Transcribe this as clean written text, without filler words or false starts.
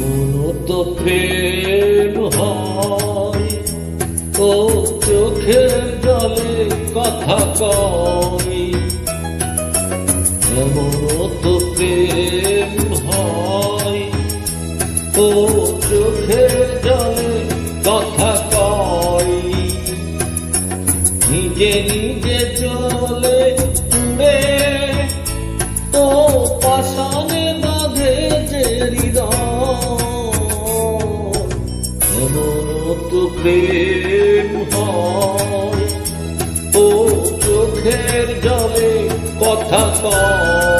এমনও তো প্রেম হয়, ও চোখের জলে কথা কয়। এমনও তো প্রেম হয়, ও চোখের জলে কথা কয়। নিজে নিজে চলে উড়ে, ও পাশানে বাঁধে যে হৃদয়। এমনও তো প্রেম হয়, ও চোখের জলে কথা কয়।